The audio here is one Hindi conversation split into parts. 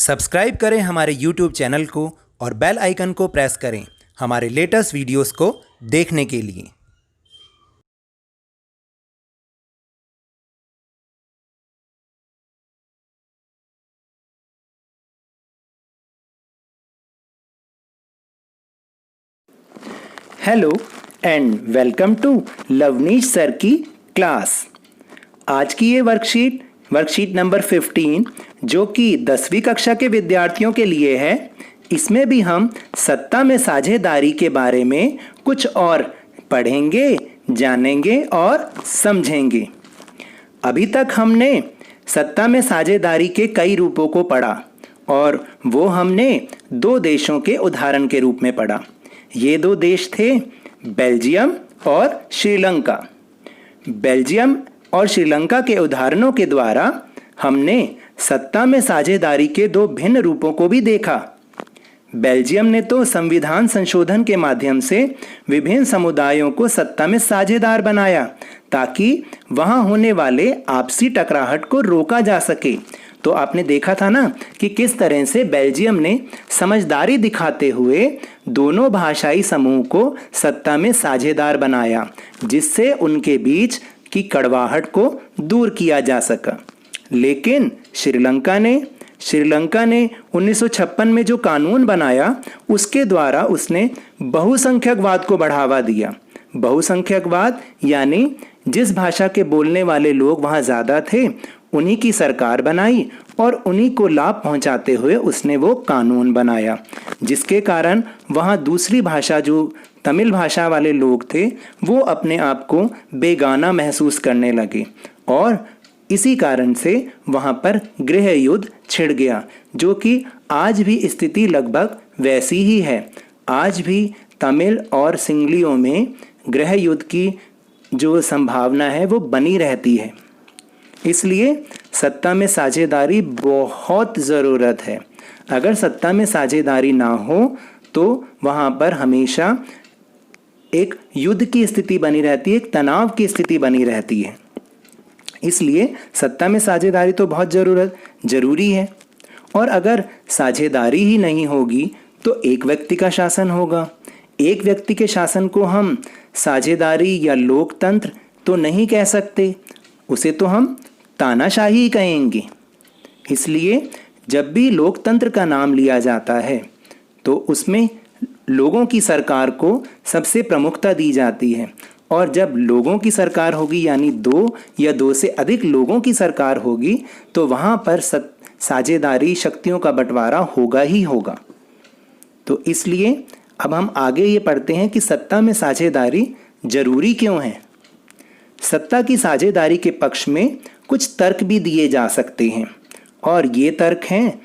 सब्सक्राइब करें हमारे YouTube चैनल को और बेल आइकन को प्रेस करें हमारे लेटेस्ट वीडियोस को देखने के लिए। Hello and welcome to Lavneesh sir की क्लास। आज की ये वर्कशीट नंबर 15 जो कि 10वीं कक्षा के विद्यार्थियों के लिए है, इसमें भी हम सत्ता में साझेदारी के बारे में कुछ और पढ़ेंगे, जानेंगे और समझेंगे। अभी तक हमने सत्ता में साझेदारी के कई रूपों को पढ़ा और वो हमने दो देशों के उदाहरण के रूप में पढ़ा। ये दो देश थे बेल्जियम और श्रीलंका। बेल्जियम और श्रीलंका के उदाहरणों के द्वारा हमने सत्ता में साझेदारी के दो भिन्न रूपों को भी देखा। बेल्जियम ने तो संविधान संशोधन के माध्यम से विभिन्न समुदायों को सत्ता में साझेदार बनाया ताकि वहां होने वाले आपसी टकराहट को रोका जा सके। तो आपने देखा था ना कि किस तरह से बेल्जियम ने समझदारी दिखाते हुए दोनों भाषाई समूह को सत्ता में साझेदार बनाया, जिससे उनके बीच की कड़वाहट को दूर किया जा सका। लेकिन श्रीलंका ने 1956 में जो कानून बनाया, उसके द्वारा उसने बहुसंख्यकवाद को बढ़ावा दिया। बहुसंख्यकवाद यानी जिस भाषा के बोलने वाले लोग वहाँ ज़्यादा थे, उन्हीं की सरकार बनाई और उन्हीं को लाभ पहुंचाते हुए उसने वो कानून बनाया, जिसके कारण वहाँ दूसरी भाषा जो तमिल भाषा वाले लोग थे वो अपने आप को बेगाना महसूस करने लगे और इसी कारण से वहाँ पर गृह युद्ध छिड़ गया, जो कि आज भी स्थिति लगभग वैसी ही है। आज भी तमिल और सिंगलियों में गृह युद्ध की जो संभावना है वो बनी रहती है। इसलिए सत्ता में साझेदारी बहुत ज़रूरत है। अगर सत्ता में साझेदारी ना हो तो वहाँ पर हमेशा एक युद्ध की स्थिति बनी रहती है, एक तनाव की स्थिति बनी रहती है। इसलिए सत्ता में साझेदारी तो बहुत ज़रूरी है। और अगर साझेदारी ही नहीं होगी तो एक व्यक्ति का शासन होगा। एक व्यक्ति के शासन को हम साझेदारी या लोकतंत्र तो नहीं कह सकते, उसे तो हम तानाशाही कहेंगे। इसलिए जब भी लोकतंत्र का नाम लिया जाता है तो उसमें लोगों की सरकार को सबसे प्रमुखता दी जाती है। और जब लोगों की सरकार होगी यानी दो या दो से अधिक लोगों की सरकार होगी तो वहाँ पर साझेदारी शक्तियों का बंटवारा होगा ही होगा। तो इसलिए अब हम आगे ये पढ़ते हैं कि सत्ता में साझेदारी जरूरी क्यों है। सत्ता की साझेदारी के पक्ष में कुछ तर्क भी दिए जा सकते हैं और ये तर्क हैं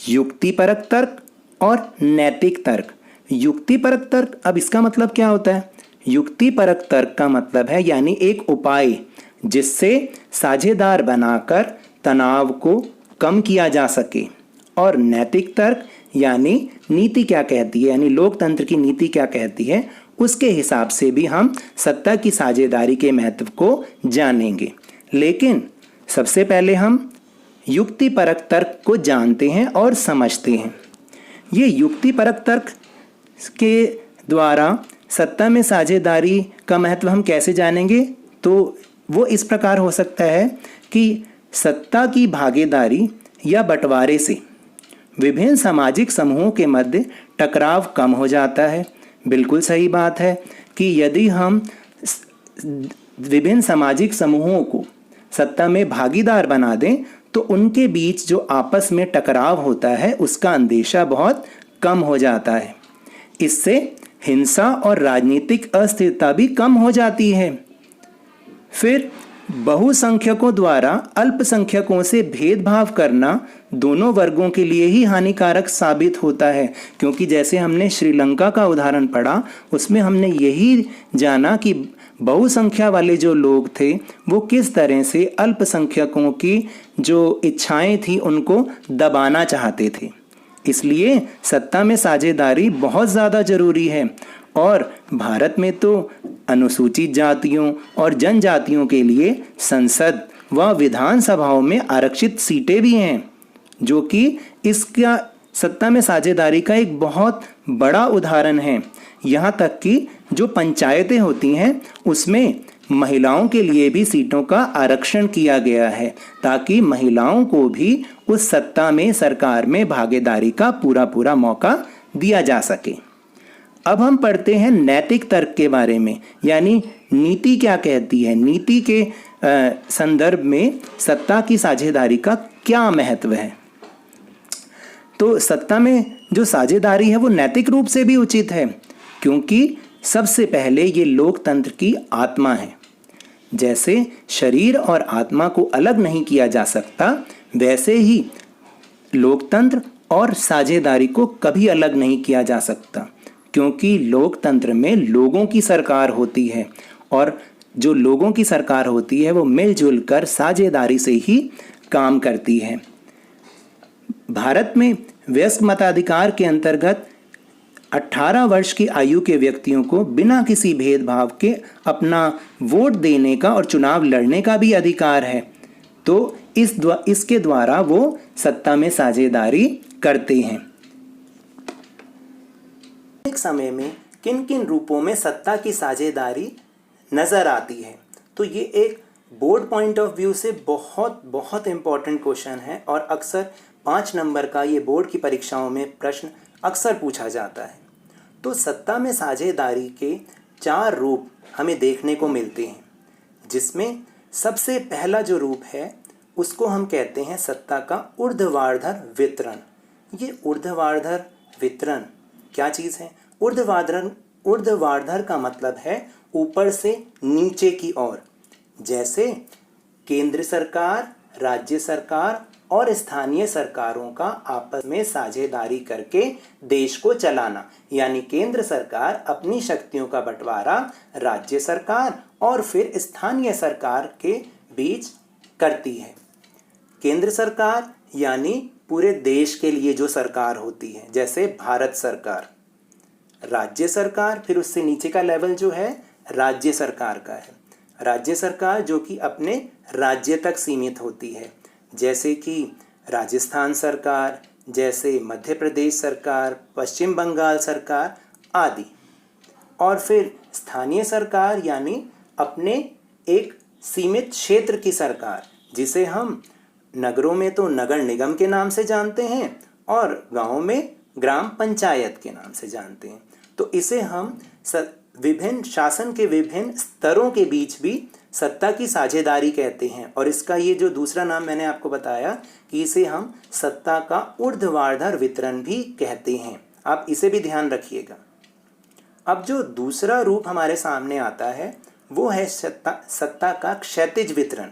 युक्तिपरक तर्क और नैतिक तर्क। युक्तिपरक तर्क, अब इसका मतलब क्या होता है? युक्तिपरक तर्क का मतलब है यानी एक उपाय जिससे साझेदार बनाकर तनाव को कम किया जा सके। और नैतिक तर्क यानी नीति क्या कहती है, यानी लोकतंत्र की नीति क्या कहती है, उसके हिसाब से भी हम सत्ता की साझेदारी के महत्व को जानेंगे। लेकिन सबसे पहले हम युक्तिपरक तर्क को जानते हैं और समझते हैं। ये युक्तिपरक तर्क के द्वारा सत्ता में साझेदारी का महत्व हम कैसे जानेंगे? तो वो इस प्रकार हो सकता है कि सत्ता की भागीदारी या बंटवारे से विभिन्न सामाजिक समूहों के मध्य टकराव कम हो जाता है। बिल्कुल सही बात है कि यदि हम विभिन्न सामाजिक समूहों को सत्ता में भागीदार बना दें तो उनके बीच जो आपस में टकराव होता है उसका अंदेशा बहुत कम हो जाता है। इससे हिंसा और राजनीतिक अस्थिरता भी कम हो जाती है। फिर बहुसंख्यकों द्वारा अल्पसंख्यकों से भेदभाव करना दोनों वर्गों के लिए ही हानिकारक साबित होता है, क्योंकि जैसे हमने श्रीलंका का उदाहरण पढ़ा उसमें हमने यही जाना कि बहुसंख्या वाले जो लोग थे वो किस तरह से अल्पसंख्यकों की जो इच्छाएं थी उनको दबाना चाहते थे। इसलिए सत्ता में साझेदारी बहुत ज़्यादा ज़रूरी है। और भारत में तो अनुसूचित जातियों और जनजातियों के लिए संसद व विधानसभाओं में आरक्षित सीटें भी हैं, जो कि इसका सत्ता में साझेदारी का एक बहुत बड़ा उदाहरण है। यहाँ तक कि जो पंचायतें होती हैं उसमें महिलाओं के लिए भी सीटों का आरक्षण किया गया है, ताकि महिलाओं को भी उस सत्ता में, सरकार में भागीदारी का पूरा पूरा मौका दिया जा सके। अब हम पढ़ते हैं नैतिक तर्क के बारे में, यानी नीति क्या कहती है, नीति के संदर्भ में सत्ता की साझेदारी का क्या महत्व है। तो सत्ता में जो साझेदारी है वो नैतिक रूप से भी उचित है, क्योंकि सबसे पहले ये लोकतंत्र की आत्मा है। जैसे शरीर और आत्मा को अलग नहीं किया जा सकता, वैसे ही लोकतंत्र और साझेदारी को कभी अलग नहीं किया जा सकता, क्योंकि लोकतंत्र में लोगों की सरकार होती है और जो लोगों की सरकार होती है वो मिलजुल कर साझेदारी से ही काम करती है। भारत में वयस्क मताधिकार के अंतर्गत 18 वर्ष की आयु के व्यक्तियों को बिना किसी भेदभाव के अपना वोट देने का और चुनाव लड़ने का भी अधिकार है। तो इसके द्वारा वो सत्ता में साझेदारी करते हैं। एक समय में किन किन रूपों में सत्ता की साझेदारी नजर आती है, तो ये एक बोर्ड पॉइंट ऑफ व्यू से बहुत बहुत इम्पोर्टेंट क्वेश्चन है और अक्सर 5 नंबर का ये बोर्ड की परीक्षाओं में प्रश्न अक्सर पूछा जाता है। तो सत्ता में साझेदारी के 4 रूप हमें देखने को मिलते हैं, जिसमें सबसे पहला जो रूप है उसको हम कहते हैं सत्ता का ऊर्ध्वाधर वितरण। ये ऊर्ध्वाधर वितरण क्या चीज़ है? ऊर्ध्वाधर का मतलब है ऊपर से नीचे की ओर। जैसे केंद्र सरकार, राज्य सरकार और स्थानीय सरकारों का आपस में साझेदारी करके देश को चलाना, यानी केंद्र सरकार अपनी शक्तियों का बंटवारा राज्य सरकार और फिर स्थानीय सरकार के बीच करती है। केंद्र सरकार यानी पूरे देश के लिए जो सरकार होती है, जैसे भारत सरकार। राज्य सरकार फिर उससे नीचे का लेवल जो है राज्य सरकार का है। राज्य सरकार जो कि अपने राज्य तक सीमित होती है, जैसे कि राजस्थान सरकार, जैसे मध्य प्रदेश सरकार, पश्चिम बंगाल सरकार आदि। और फिर स्थानीय सरकार यानी अपने एक सीमित क्षेत्र की सरकार, जिसे हम नगरों में तो नगर निगम के नाम से जानते हैं और गाँव में ग्राम पंचायत के नाम से जानते हैं। तो इसे हम विभिन्न शासन के विभिन्न स्तरों के बीच भी सत्ता की साझेदारी कहते हैं। और इसका ये जो दूसरा नाम मैंने आपको बताया कि इसे हम सत्ता का ऊर्ध्वाधर वितरण भी कहते हैं। आप इसे भी ध्यान रखिएगा। अब जो दूसरा रूप हमारे सामने आता है वो है सत्ता का क्षैतिज वितरण।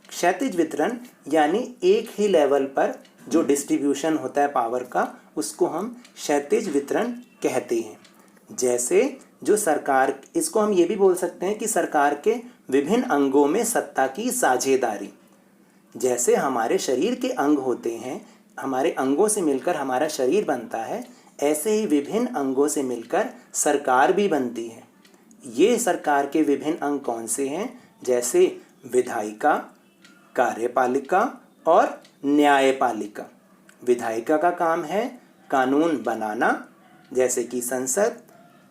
क्षैतिज वितरण यानी एक ही लेवल पर जो डिस्ट्रीब्यूशन होता है पावर का, उसको हम क्षैतिज वितरण कहते हैं। जैसे जो सरकार, इसको हम ये भी बोल सकते हैं कि सरकार के विभिन्न अंगों में सत्ता की साझेदारी। जैसे हमारे शरीर के अंग होते हैं, हमारे अंगों से मिलकर हमारा शरीर बनता है, ऐसे ही विभिन्न अंगों से मिलकर सरकार भी बनती है। ये सरकार के विभिन्न अंग कौन से हैं? जैसे विधायिका, कार्यपालिका और न्यायपालिका। विधायिका का काम है कानून बनाना, जैसे कि संसद।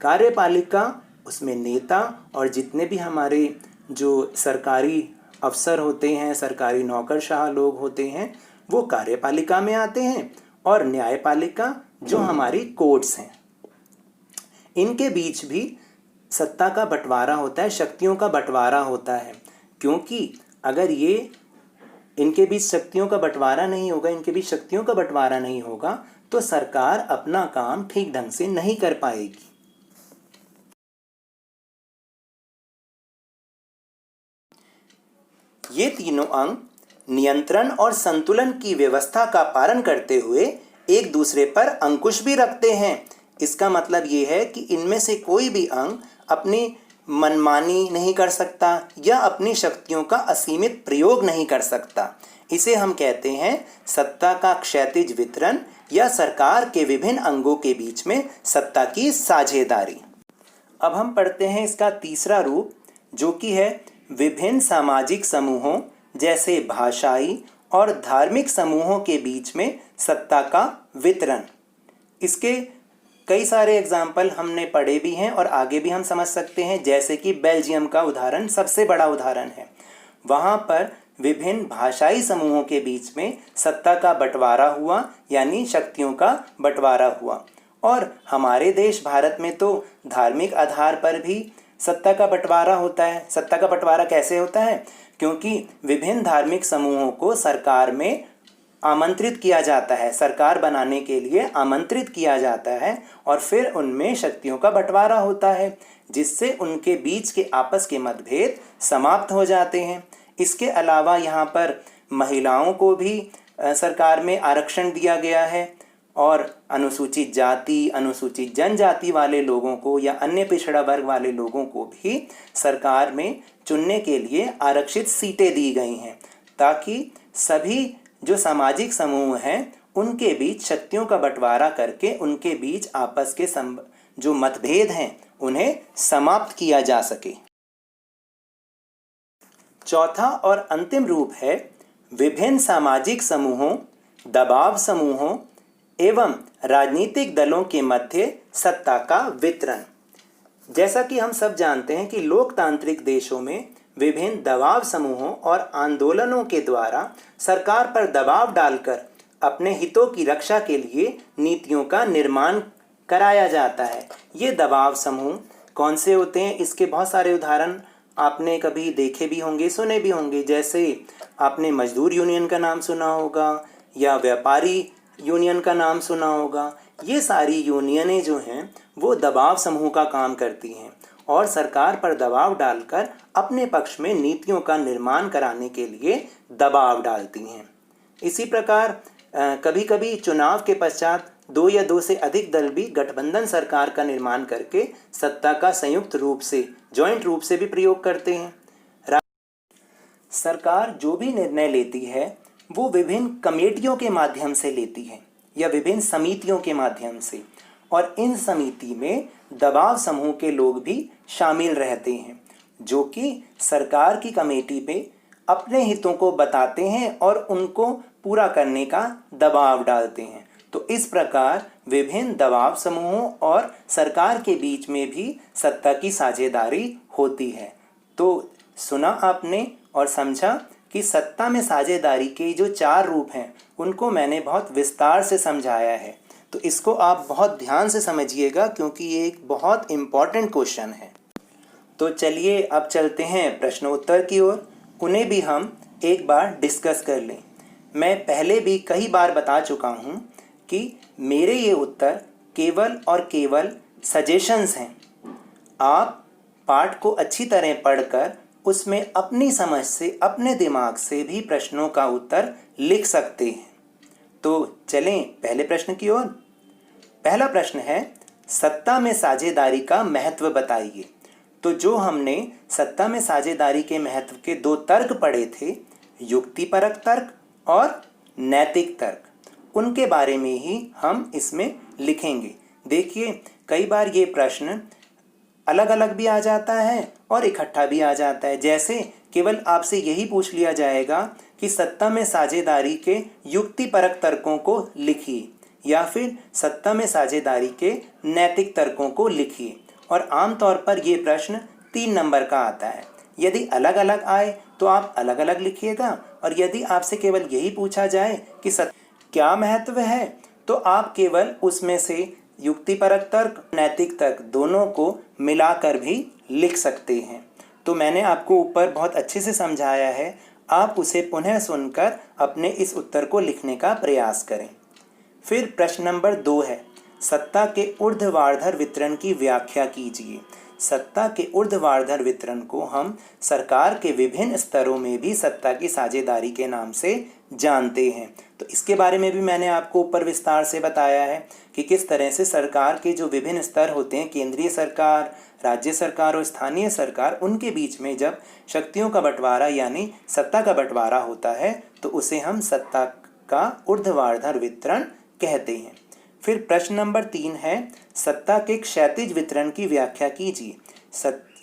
कार्यपालिका उसमें नेता और जितने भी हमारे जो सरकारी अफसर होते हैं, सरकारी नौकरशाह लोग होते हैं, वो कार्यपालिका में आते हैं। और न्यायपालिका जो हमारी कोर्ट्स हैं, इनके बीच भी सत्ता का बंटवारा होता है, शक्तियों का बंटवारा होता है। क्योंकि अगर ये इनके बीच शक्तियों का बंटवारा नहीं होगा, इनके बीच शक्तियों का बंटवारा नहीं होगा, तो सरकार अपना काम ठीक ढंग से नहीं कर पाएगी। ये तीनों अंग नियंत्रण और संतुलन की व्यवस्था का पालन करते हुए एक दूसरे पर अंकुश भी रखते हैं। इसका मतलब ये है कि इनमें से कोई भी अंग अपनी मनमानी नहीं कर सकता या अपनी शक्तियों का असीमित प्रयोग नहीं कर सकता। इसे हम कहते हैं सत्ता का क्षैतिज वितरण या सरकार के विभिन्न अंगों के बीच में सत्ता की साझेदारी। अब हम पढ़ते हैं इसका तीसरा रूप, जो कि है विभिन्न सामाजिक समूहों जैसे भाषाई और धार्मिक समूहों के बीच में सत्ता का वितरण। इसके कई सारे एग्जाम्पल हमने पढ़े भी हैं और आगे भी हम समझ सकते हैं, जैसे कि बेल्जियम का उदाहरण सबसे बड़ा उदाहरण है। वहाँ पर विभिन्न भाषाई समूहों के बीच में सत्ता का बंटवारा हुआ, यानी शक्तियों का बंटवारा हुआ। और हमारे देश भारत में तो धार्मिक आधार पर भी सत्ता का बंटवारा होता है। सत्ता का बंटवारा कैसे होता है? क्योंकि विभिन्न धार्मिक समूहों को सरकार में आमंत्रित किया जाता है, सरकार बनाने के लिए आमंत्रित किया जाता है और फिर उनमें शक्तियों का बंटवारा होता है, जिससे उनके बीच के आपस के मतभेद समाप्त हो जाते हैं। इसके अलावा यहाँ पर महिलाओं को भी सरकार में आरक्षण दिया गया है और अनुसूचित जाति, अनुसूचित जनजाति वाले लोगों को या अन्य पिछड़ा वर्ग वाले लोगों को भी सरकार में चुनने के लिए आरक्षित सीटें दी गई हैं, ताकि सभी जो सामाजिक समूह हैं उनके बीच शक्तियों का बंटवारा करके उनके बीच आपस के जो मतभेद हैं उन्हें समाप्त किया जा सके। चौथा और अंतिम रूप है विभिन्न सामाजिक समूहों, दबाव समूहों एवं राजनीतिक दलों के मध्य सत्ता का वितरण। जैसा कि हम सब जानते हैं कि लोकतांत्रिक देशों में विभिन्न दबाव समूहों और आंदोलनों के द्वारा सरकार पर दबाव डालकर अपने हितों की रक्षा के लिए नीतियों का निर्माण कराया जाता है। ये दबाव समूह कौन से होते हैं? इसके बहुत सारे उदाहरण आपने कभी देखे भी होंगे, सुने भी होंगे। जैसे आपने मजदूर यूनियन का नाम सुना होगा या व्यापारी यूनियन का नाम सुना होगा। ये सारी यूनियनें जो हैं वो दबाव समूह का काम करती हैं और सरकार पर दबाव डालकर अपने पक्ष में नीतियों का निर्माण कराने के लिए दबाव डालती हैं। इसी प्रकार कभी कभी चुनाव के पश्चात 2 या 2 से अधिक दल भी गठबंधन सरकार का निर्माण करके सत्ता का संयुक्त रूप से, जॉइंट रूप से भी प्रयोग करते हैं। सरकार जो भी निर्णय लेती है वो विभिन्न कमेटियों के माध्यम से लेती है या विभिन्न समितियों के माध्यम से, और इन समिति में दबाव समूह के लोग भी शामिल रहते हैं, जो कि सरकार की कमेटी पे अपने हितों को बताते हैं और उनको पूरा करने का दबाव डालते हैं। तो इस प्रकार विभिन्न दबाव समूहों और सरकार के बीच में भी सत्ता की साझेदारी होती है। तो सुना आपने और समझा कि सत्ता में साझेदारी के जो 4 रूप हैं उनको मैंने बहुत विस्तार से समझाया है। तो इसको आप बहुत ध्यान से समझिएगा क्योंकि ये एक बहुत इम्पॉर्टेंट क्वेश्चन है। तो चलिए अब चलते हैं प्रश्न उत्तर की ओर, उन्हें भी हम एक बार डिस्कस कर लें। मैं पहले भी कई बार बता चुका हूँ कि मेरे ये उत्तर केवल और केवल सजेशंस हैं। आप पाठ को अच्छी तरह पढ़कर उसमें अपनी समझ से, अपने दिमाग से भी प्रश्नों का उत्तर लिख सकते हैं। तो चलें पहले प्रश्न की ओर। पहला प्रश्न है, सत्ता में साझेदारी का महत्व बताइए। तो जो हमने सत्ता में साझेदारी के महत्व के 2 तर्क पढ़े थे, युक्तिपरक तर्क और नैतिक तर्क, उनके बारे में ही हम इसमें लिखेंगे। देखिए कई बार ये प्रश्न अलग अलग भी आ जाता है और इकट्ठा भी आ जाता है। जैसे केवल आपसे यही पूछ लिया जाएगा कि सत्ता में साझेदारी के युक्तिपरक तर्कों को लिखिए या फिर सत्ता में साझेदारी के नैतिक तर्कों को लिखिए, और आमतौर पर ये प्रश्न 3 नंबर का आता है। यदि अलग अलग आए तो आप अलग अलग लिखिएगा, और यदि आपसे केवल यही पूछा जाए कि क्या महत्व है तो आप केवल उसमें से युक्तिपरक तर्क, नैतिक तर्क दोनों को मिलाकर भी लिख सकते हैं। तो मैंने आपको ऊपर बहुत अच्छे से समझाया है, आप उसे पुनः सुनकर अपने इस उत्तर को लिखने का प्रयास करें। फिर प्रश्न नंबर 2 है, सत्ता के ऊर्ध्वाधर वितरण की व्याख्या कीजिए। सत्ता के ऊर्ध्वाधर वितरण को हम सरकार के विभिन्न स्तरों में भी सत्ता की साझेदारी के नाम से जानते हैं। तो इसके बारे में भी मैंने आपको ऊपर विस्तार से बताया है कि किस तरह से सरकार के जो विभिन्न स्तर होते हैं, केंद्रीय सरकार, राज्य सरकार और स्थानीय सरकार, उनके बीच में जब शक्तियों का बंटवारा यानी सत्ता का बंटवारा होता है तो उसे हम सत्ता का ऊर्ध्वाधर वितरण कहते हैं। फिर प्रश्न नंबर 3 है, सत्ता के क्षैतिज वितरण की व्याख्या कीजिए।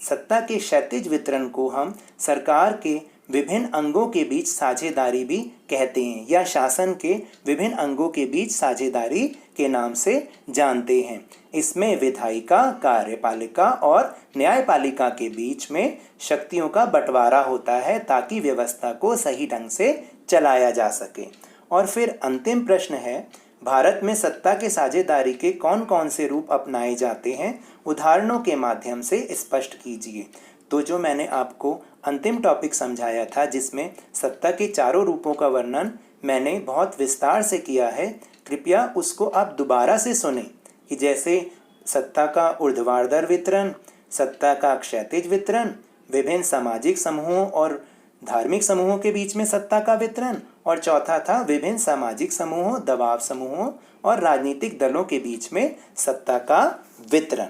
सत्ता के क्षैतिज वितरण को हम सरकार के विभिन्न अंगों के बीच साझेदारी भी कहते हैं या शासन के विभिन्न अंगों के बीच साझेदारी के नाम से जानते हैं। इसमें विधायिका, कार्यपालिका और न्यायपालिका के बीच में शक्तियों का बंटवारा होता है ताकि व्यवस्था को सही ढंग से चलाया जा सके। और फिर अंतिम प्रश्न है, भारत में सत्ता के साझेदारी के कौन कौन से रूप अपनाए जाते हैं, उदाहरणों के माध्यम से स्पष्ट कीजिए। तो जो मैंने आपको अंतिम टॉपिक समझाया था जिसमें सत्ता के चारों रूपों का वर्णन मैंने बहुत विस्तार से किया है, कृपया उसको आप दोबारा से सुने कि जैसे सत्ता का ऊर्ध्वाधर वितरण, सत्ता का क्षैतिज वितरण, विभिन्न सामाजिक समूहों और धार्मिक समूहों के बीच में सत्ता का वितरण, और चौथा था विभिन्न सामाजिक समूहों, दबाव समूहों और राजनीतिक दलों के बीच में सत्ता का वितरण।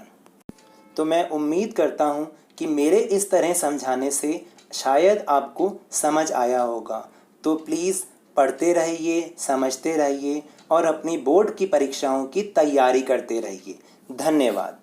तो मैं उम्मीद करता हूँ कि मेरे इस तरह समझाने से शायद आपको समझ आया होगा। तो प्लीज़ पढ़ते रहिए, समझते रहिए और अपनी बोर्ड की परीक्षाओं की तैयारी करते रहिए। धन्यवाद।